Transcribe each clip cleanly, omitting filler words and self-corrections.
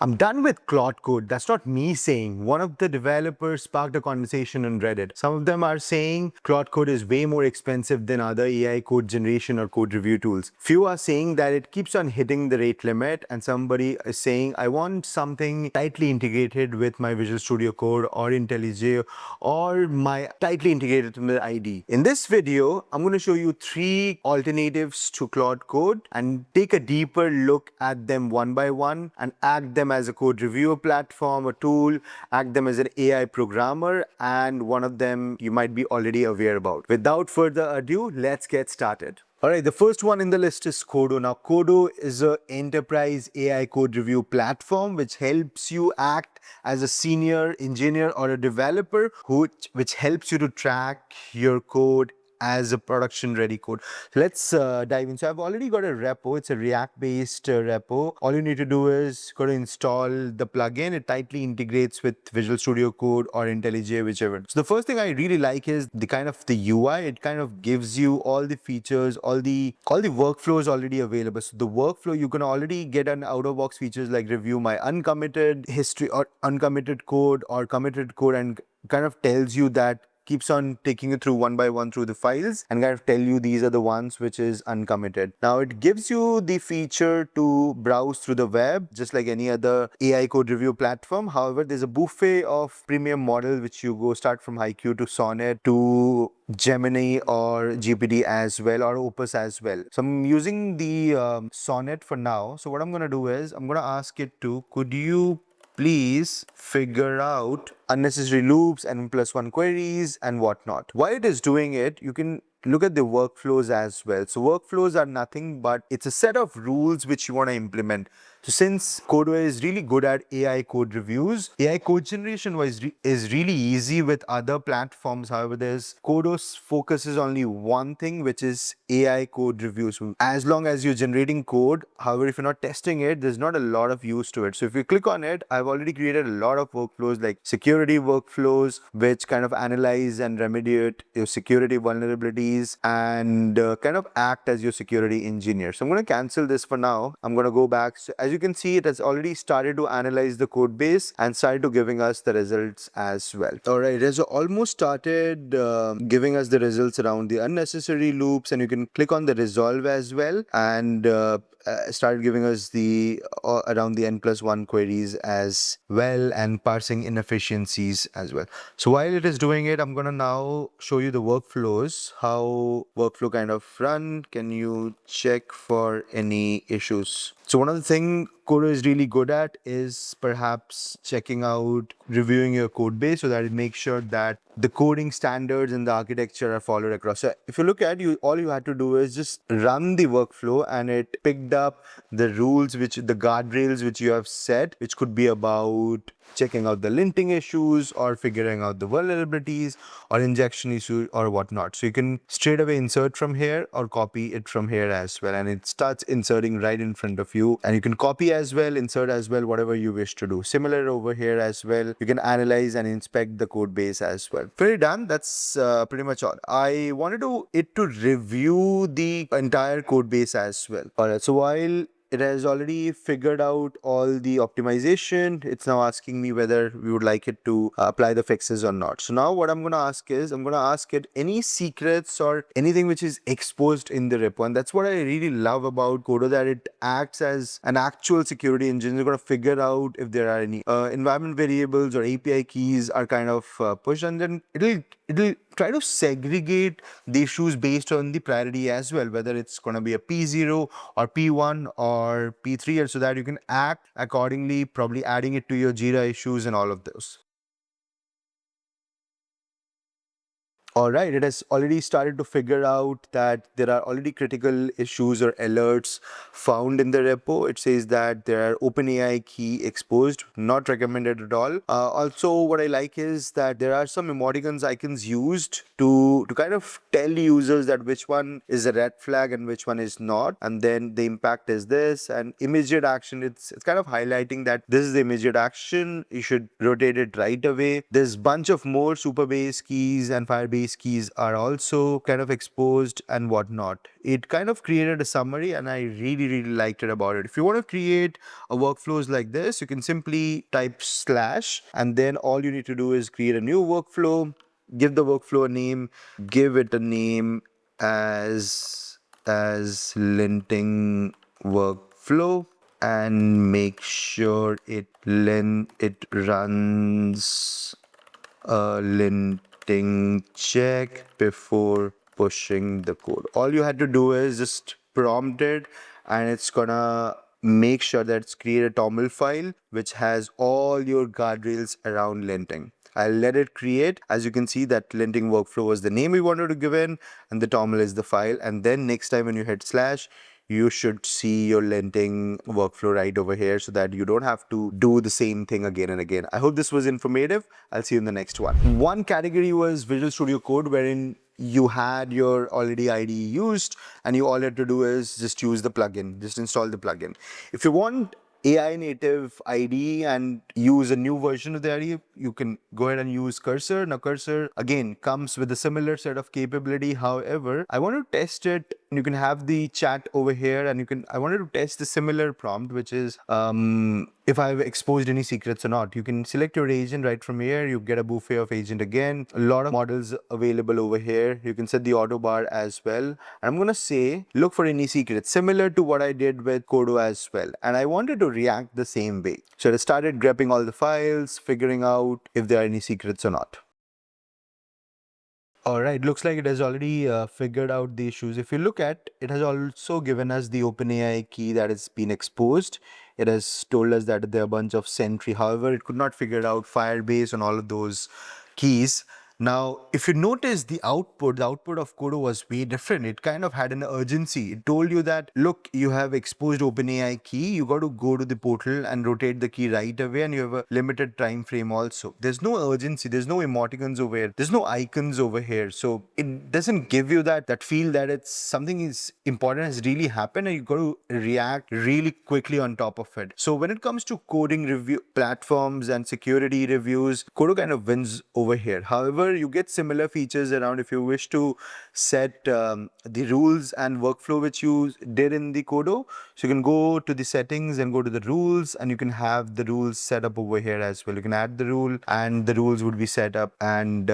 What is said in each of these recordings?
I'm done with Claude Code. That's not me saying. One of the developers sparked a conversation on Reddit. Some of them are saying Claude Code is way more expensive than other AI code generation or code review tools. Few are saying that it keeps on hitting the rate limit, and somebody is saying, I want something tightly integrated with my Visual Studio Code or IntelliJ or my tightly integrated with IDE. In this video, I'm going to show you 3 alternatives to Claude Code and take a deeper look at them one by one and act them as a code reviewer platform, a tool, act them as an AI programmer, and one of them you might be already aware about. Without further ado, let's get started. All right, the first one in the list is Qodo. Now, Qodo is an enterprise AI code review platform which helps you act as a senior engineer or a developer which helps you to track your code as a production ready code. So let's dive in. So I've already got a repo. It's a React based repo. All you need to do is go to install the plugin. It tightly integrates with Visual Studio Code or IntelliJ, whichever. So the first thing I really like is the UI. It kind of gives you all the features, all the workflows already available. So the workflow, you can already get an out of box features like review my uncommitted history or uncommitted code or committed code, and kind of tells you that, keeps on taking you through one by one through the files and kind of tell you these are the ones which is uncommitted. Now it gives you the feature to browse through the web just like any other AI code review platform. However, there's a buffet of premium model which you go start from Haiku to Sonnet to Gemini or GPT as well, or Opus as well. So I'm using the Sonnet for now. So what I'm going to do is I'm going to ask it to, could you please figure out unnecessary loops and +1 queries and whatnot. While it is doing it, you can look at the workflows as well. So workflows are nothing but it's a set of rules which you want to implement. So since Qodo is really good at AI code reviews, AI code generation is really easy with other platforms. However, Qodo focuses only one thing, which is AI code reviews. As long as you're generating code, however, if you're not testing it, there's not a lot of use to it. So if you click on it, I've already created a lot of workflows like security workflows, which kind of analyze and remediate your security vulnerabilities and kind of act as your security engineer. So I'm going to cancel this for now. I'm going to go back. So as you can see, it has already started to analyze the code base and started to giving us the results as well. All right, it has almost started giving us the results around the unnecessary loops, and you can click on the resolve as well and started giving us the around the n+1 queries as well and parsing inefficiencies as well. So while it is doing it, I'm going to now show you the workflows, how workflow kind of run. Can you check for any issues? So one of the things Qodo is really good at is perhaps checking out, reviewing your code base so that it makes sure that the coding standards and the architecture are followed across. So if you look at all you had to do is just run the workflow and it picked up the rules, the guardrails which you have set, which could be about checking out the linting issues or figuring out the vulnerabilities or injection issues or whatnot. So you can straight away insert from here or copy it from here as well, and it starts inserting right in front of you, and you can copy as well, insert as well, whatever you wish to do. Similar over here as well, you can analyze and inspect the code base as well. Very done. That's pretty much all. I wanted it to review the entire code base as well. All right, so while it has already figured out all the optimization, it's now asking me whether we would like it to apply the fixes or not. So now what I'm going to ask is, I'm going to ask it any secrets or anything which is exposed in the repo. And that's what I really love about Qodo, that it acts as an actual security engine. You're going to figure out if there are any environment variables or API keys are kind of pushed, and then it'll try to segregate the issues based on the priority as well, whether it's going to be a P0 or P1 or P3, so that you can act accordingly, probably adding it to your Jira issues and all of those. All right, it has already started to figure out that there are already critical issues or alerts found in the repo. It says that there are OpenAI key exposed, not recommended at all. Also, what I like is that there are some emoticons icons used to kind of tell users that which one is a red flag and which one is not. And then the impact is this, and immediate action, it's kind of highlighting that this is the immediate action. You should rotate it right away. There's bunch of more super base keys and Firebase base keys are also kind of exposed and whatnot. It kind of created a summary, and I really liked it about it. If you want to create a workflows like this, you can simply type / and then all you need to do is create a new workflow, give the workflow a name, give it a name as linting workflow, and make sure it runs a linting check before pushing the code. All you had to do is just prompt it, and it's gonna make sure that it's create a toml file which has all your guardrails around linting. I'll let it create. As you can see, that linting workflow was the name we wanted to give in, and the toml is the file. And then next time when you hit /, you should see your linting workflow right over here, so that you don't have to do the same thing again and again. I hope this was informative. I'll see you in the next one. One category was Visual Studio Code, wherein you had your already IDE used, and you all had to do is just use the plugin, just install the plugin. If you want AI native IDE and use a new version of the IDE, you can go ahead and use Cursor. Now Cursor again comes with a similar set of capability. However, I want to test it. You can have the chat over here, and I wanted to test the similar prompt, which is if I've exposed any secrets or not. You can select your agent right from here. You get a buffet of agent again. A lot of models available over here. You can set the auto bar as well. And I'm gonna say, look for any secrets, similar to what I did with Qodo as well. And I wanted to react the same way. So I started grabbing all the files, figuring out if there are any secrets or not. All right, looks like it has already figured out the issues. If you look at, it has also given us the OpenAI key that has been exposed. It has told us that there are a bunch of Sentry. However, it could not figure out Firebase and all of those keys. Now, if you notice the output of Qodo was way different. It kind of had an urgency. It told you that, look, you have exposed OpenAI key. You got to go to the portal and rotate the key right away, and you have a limited time frame also. There's no urgency. There's no emoticons over here. There's no icons over here. So it doesn't give you that feel that it's something is important has really happened, and you got to react really quickly on top of it. So when it comes to coding review platforms and security reviews, Qodo kind of wins over here. However, you get similar features around if you wish to set the rules and workflow which you did in the Qodo. So you can go to the settings and go to the rules, and you can have the rules set up over here as well. You can add the rule, and the rules would be set up and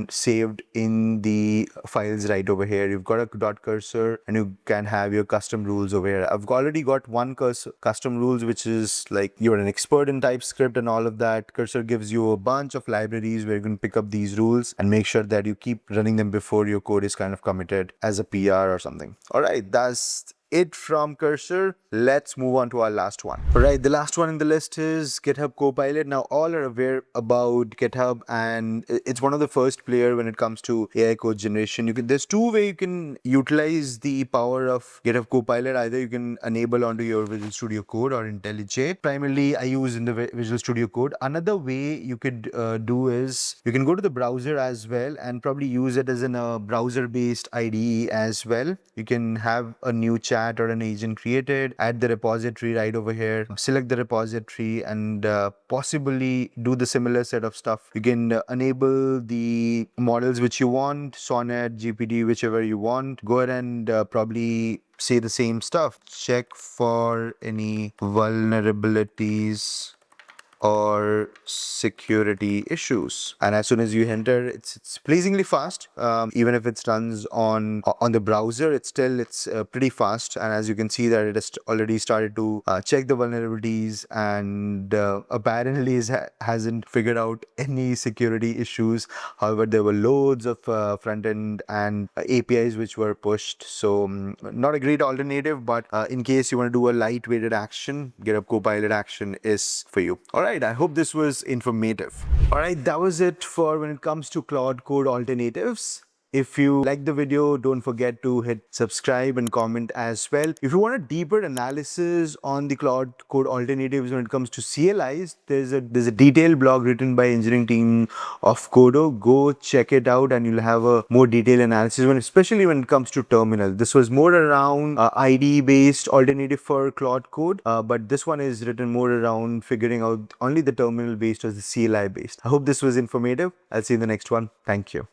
saved in the files right over here. You've got a .cursor, and you can have your custom rules over here. I've already got one custom rules, which is like you're an expert in TypeScript and all of that. Cursor gives you a bunch of libraries where you can pick up these rules and make sure that you keep running them before your code is kind of committed as a PR or something. All right, that's it from Cursor. Let's move on to our last one. All right, the last one in the list is GitHub Copilot. Now, all are aware about GitHub, and it's one of the first player when it comes to AI code generation. There's two ways you can utilize the power of GitHub Copilot. Either you can enable onto your Visual Studio Code or IntelliJ. Primarily, I use in the Visual Studio Code. Another way you could do is you can go to the browser as well and probably use it as a browser-based IDE as well. You can have a new chat or an agent created, add the repository right over here, select the repository, and possibly do the similar set of stuff. You can enable the models which you want, Sonnet, GPT, whichever you want. Go ahead and probably say the same stuff. Check for any vulnerabilities or security issues, and as soon as you enter, it's pleasingly fast. Even if it runs on the browser, it's pretty fast. And as you can see that it has already started to check the vulnerabilities, and apparently hasn't figured out any security issues. However, there were loads of front end and APIs which were pushed, so not a great alternative, but in case you want to do a lightweighted action, GitHub Copilot action is for you. All right, I hope this was informative. All right, that was it for when it comes to Claude Code alternatives. If you like the video, don't forget to hit subscribe and comment as well. If you want a deeper analysis on the Claude Code alternatives when it comes to CLIs, there's a detailed blog written by engineering team of Qodo. Go check it out, and you'll have a more detailed analysis, especially when it comes to terminal. This was more around IDE-based alternative for Claude Code, but this one is written more around figuring out only the terminal-based or the CLI-based. I hope this was informative. I'll see you in the next one. Thank you.